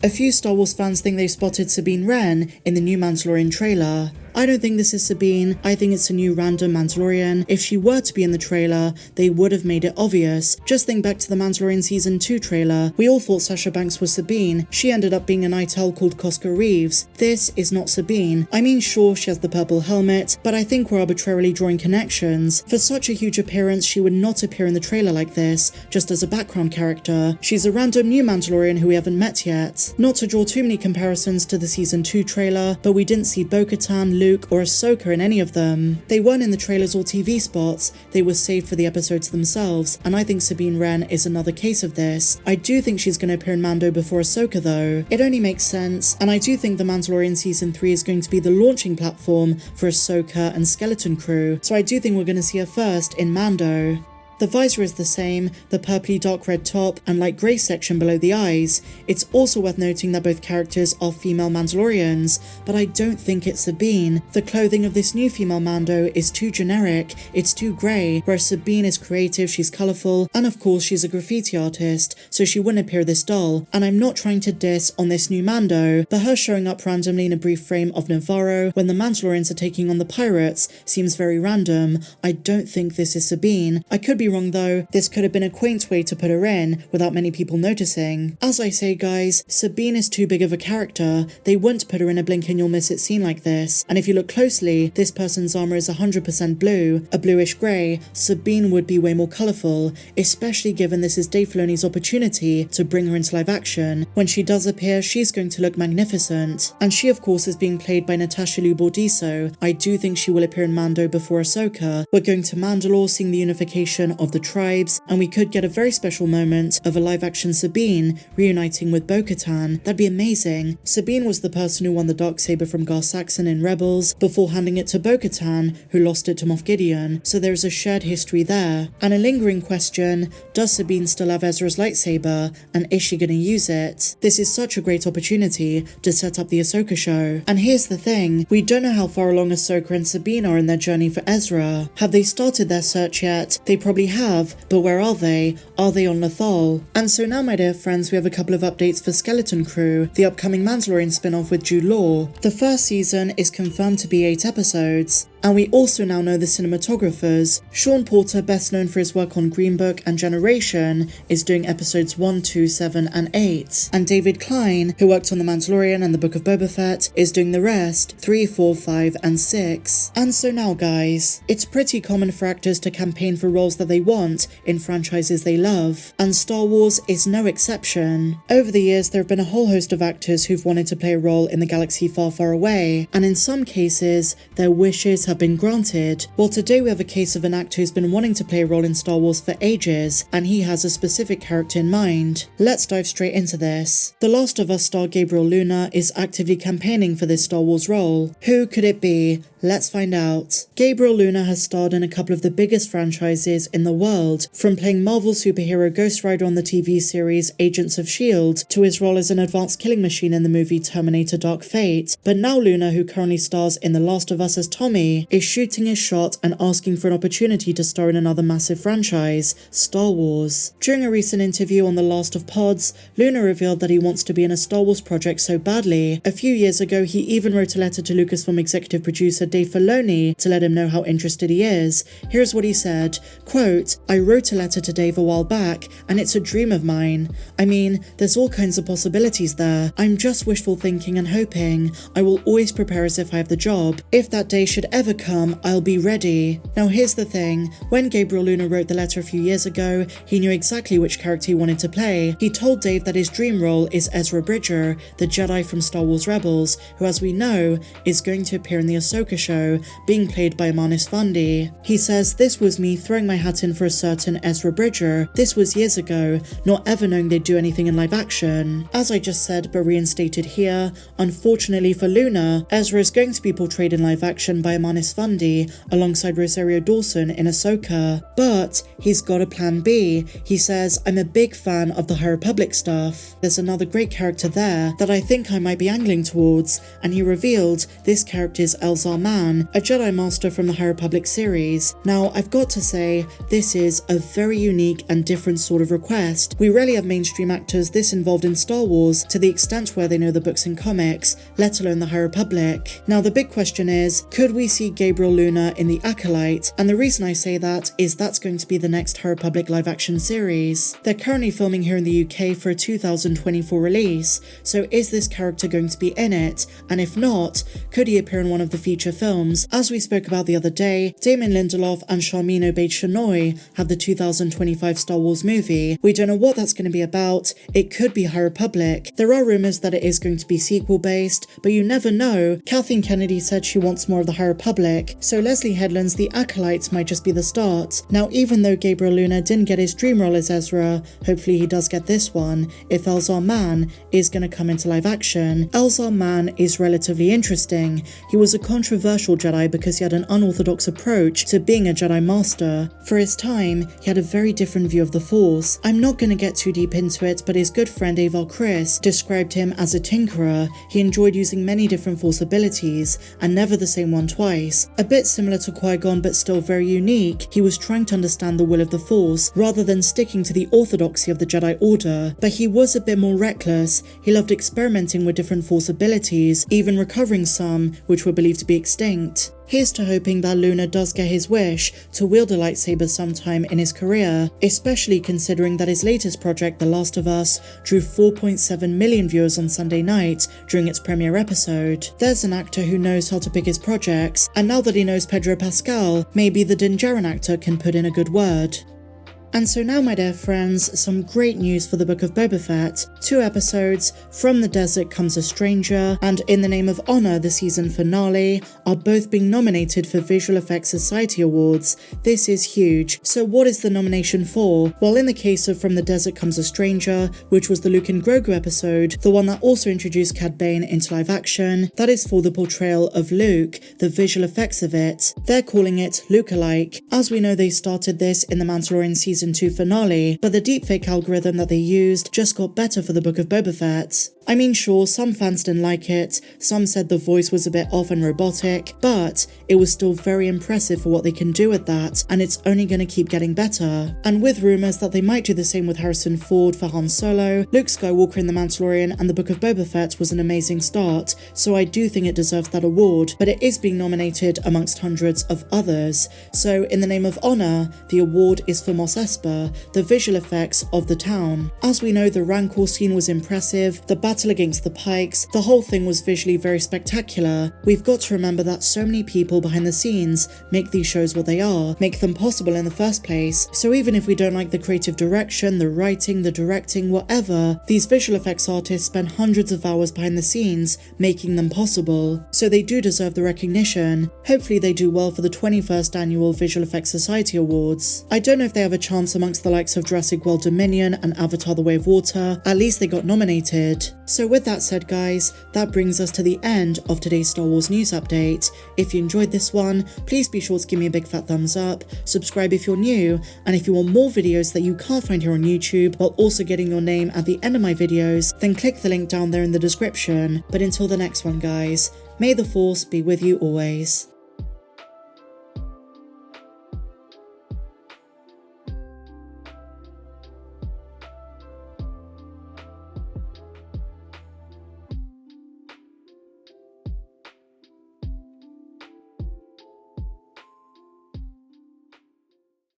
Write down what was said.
A few Star Wars fans think they spotted Sabine Wren in the new Mandalorian trailer. I don't think this is Sabine, I think it's a new random Mandalorian. If she were to be in the trailer, they would have made it obvious. Just think back to the Mandalorian Season 2 trailer. We all thought Sasha Banks was Sabine. She ended up being a night owl called Cosco Reeves. This is not Sabine. I mean, sure, she has the purple helmet, but I think we're arbitrarily drawing connections. For such a huge appearance, she would not appear in the trailer like this, just as a background character. She's a random new Mandalorian who we haven't met yet. Not to draw too many comparisons to the Season 2 trailer, but we didn't see Bo-Katan, Luke, or Ahsoka in any of them. They weren't in the trailers or TV spots, they were saved for the episodes themselves, and I think Sabine Wren is another case of this. I do think she's going to appear in Mando before Ahsoka though. It only makes sense, and I do think The Mandalorian Season 3 is going to be the launching platform for Ahsoka and Skeleton Crew, so I do think we're going to see her first in Mando. The visor is the same, the purpley dark red top and light grey section below the eyes. It's also worth noting that both characters are female Mandalorians, but I don't think it's Sabine. The clothing of this new female Mando is too generic, it's too grey, whereas Sabine is creative, she's colourful, and of course she's a graffiti artist, so she wouldn't appear this dull. And I'm not trying to diss on this new Mando, but her showing up randomly in a brief frame of Navarro when the Mandalorians are taking on the pirates seems very random. I don't think this is Sabine. I could be wrong though, this could have been a quaint way to put her in without many people noticing. As I say guys, Sabine is too big of a character, they wouldn't put her in a blink and you'll miss it scene like this, and if you look closely, this person's armour is 100% blue, a bluish grey. Sabine would be way more colourful, especially given this is Dave Filoni's opportunity to bring her into live action. When she does appear, she's going to look magnificent, and she of course is being played by Natasha Liu Bordizzo. I do think she will appear in Mando before Ahsoka. We're going to Mandalore, seeing the unification of the tribes, and we could get a very special moment of a live-action Sabine reuniting with Bo-Katan. That'd be amazing. Sabine was the person who won the Darksaber from Gar Saxon in Rebels before handing it to Bo-Katan, who lost it to Moff Gideon, so there's a shared history there. And a lingering question, does Sabine still have Ezra's lightsaber, and is she gonna use it? This is such a great opportunity to set up the Ahsoka show. And here's the thing, we don't know how far along Ahsoka and Sabine are in their journey for Ezra. Have they started their search yet? They probably have, but where are they? Are they on Lothal? And so now, my dear friends, we have a couple of updates for Skeleton Crew, the upcoming Mandalorian spin-off with Jude Law. The first season is confirmed to be 8 episodes. And we also now know the cinematographers. Sean Porter, best known for his work on Green Book and Generation, is doing episodes 1, 2, 7 and 8. And David Klein, who worked on The Mandalorian and the Book of Boba Fett, is doing the rest, 3, 4, 5 and 6. And so now guys, it's pretty common for actors to campaign for roles that they want in franchises they love, and Star Wars is no exception. Over the years there have been a whole host of actors who've wanted to play a role in the galaxy far, far away, and in some cases their wishes have been granted. Well, today we have a case of an actor who's been wanting to play a role in Star Wars for ages, and he has a specific character in mind. Let's dive straight into this. The Last of Us star Gabriel Luna is actively campaigning for this Star Wars role. Who could it be? Let's find out. Gabriel Luna has starred in a couple of the biggest franchises in the world, from playing Marvel superhero Ghost Rider on the TV series Agents of S.H.I.E.L.D. to his role as an advanced killing machine in the movie Terminator Dark Fate. But now Luna, who currently stars in The Last of Us as Tommy, is shooting his shot and asking for an opportunity to star in another massive franchise, Star Wars. During a recent interview on The Last of Pods, Luna revealed that he wants to be in a Star Wars project so badly. A few years ago, he even wrote a letter to Lucasfilm executive producer Dave Filoni to let him know how interested he is. Here's what he said, quote, "I wrote a letter to Dave a while back, and it's a dream of mine. I mean, there's all kinds of possibilities there. I'm just wishful thinking and hoping. I will always prepare as if I have the job. If that day should ever come, I'll be ready." Now here's the thing, when Gabriel Luna wrote the letter a few years ago, he knew exactly which character he wanted to play. He told Dave that his dream role is Ezra Bridger, the Jedi from Star Wars Rebels, who as we know, is going to appear in the Ahsoka show, being played by Amanis Fandi. He says, "This was me throwing my hat in for a certain Ezra Bridger. This was years ago, not ever knowing they'd do anything in live action." As I just said but reinstated here, unfortunately for Luna, Ezra is going to be portrayed in live action by Amanis Fandi alongside Rosario Dawson in Ahsoka. But he's got a plan B. He says, "I'm a big fan of the High Republic stuff. There's another great character there that I think I might be angling towards," and he revealed this character is Elzar man, a Jedi Master from the High Republic series. Now, I've got to say, this is a very unique and different sort of request. We rarely have mainstream actors this involved in Star Wars to the extent where they know the books and comics, let alone the High Republic. Now, the big question is, could we see Gabriel Luna in The Acolyte? And the reason I say that is that's going to be the next High Republic live-action series. They're currently filming here in the UK for a 2024 release, so is this character going to be in it? And if not, could he appear in one of the feature films? As we spoke about the other day, Damon Lindelof and Charmin Obaid-Chinoy have the 2025 Star Wars movie. We don't know what that's going to be about. It could be High Republic. There are rumours that it is going to be sequel-based, but you never know. Kathleen Kennedy said she wants more of the High Republic, so Leslie Headland's The Acolyte might just be the start. Now, even though Gabriel Luna didn't get his dream role as Ezra, hopefully he does get this one, if Elzar Mann is going to come into live action. Elzar Mann is relatively interesting. He was a controversial Jedi because he had an unorthodox approach to being a Jedi Master. For his time, he had a very different view of the Force. I'm not going to get too deep into it, but his good friend Avar Kriss described him as a tinkerer. He enjoyed using many different Force abilities, and never the same one twice. A bit similar to Qui-Gon, but still very unique. He was trying to understand the will of the Force, rather than sticking to the orthodoxy of the Jedi Order. But he was a bit more reckless. He loved experimenting with different Force abilities, even recovering some, which were believed to be extinct. Here's to hoping that Luna does get his wish to wield a lightsaber sometime in his career, especially considering that his latest project, The Last of Us, drew 4.7 million viewers on Sunday night during its premiere episode. There's an actor who knows how to pick his projects, and now that he knows Pedro Pascal, maybe the Din Djarin actor can put in a good word. And so now, my dear friends, some great news for the Book of Boba Fett. 2 episodes, From the Desert Comes a Stranger, and In the Name of Honor, the season finale, are both being nominated for Visual Effects Society Awards. This is huge. So what is the nomination for? Well, in the case of From the Desert Comes a Stranger, which was the Luke and Grogu episode, the one that also introduced Cad Bane into live action, that is for the portrayal of Luke, the visual effects of it. They're calling it Luke-alike. As we know, they started this in the Mandalorian season 2 finale, but the deepfake algorithm that they used just got better for the Book of Boba Fett. I mean, sure, some fans didn't like it, some said the voice was a bit off and robotic, but it was still very impressive for what they can do with that, and it's only going to keep getting better. And with rumours that they might do the same with Harrison Ford for Han Solo, Luke Skywalker in The Mandalorian and the Book of Boba Fett was an amazing start, so I do think it deserves that award, but it is being nominated amongst hundreds of others. So in the name of honour, the award is for Mos Espa, the visual effects of the town. As we know, the Rancor scene was impressive, the battle against the Pikes, the whole thing was visually very spectacular. We've got to remember that so many people behind the scenes make these shows what they are, make them possible in the first place. So even if we don't like the creative direction, the writing, the directing, whatever, these visual effects artists spend hundreds of hours behind the scenes making them possible. So they do deserve the recognition. Hopefully they do well for the 21st Annual Visual Effects Society Awards. I don't know if they have a chance amongst the likes of Jurassic World Dominion and Avatar: The Way of Water. At least they got nominated. So with that said, guys, that brings us to the end of today's Star Wars news update. If you enjoyed this one, please be sure to give me a big fat thumbs up, subscribe if you're new, and if you want more videos that you can't find here on YouTube while also getting your name at the end of my videos, then click the link down there in the description. But until the next one, guys, may the Force be with you always.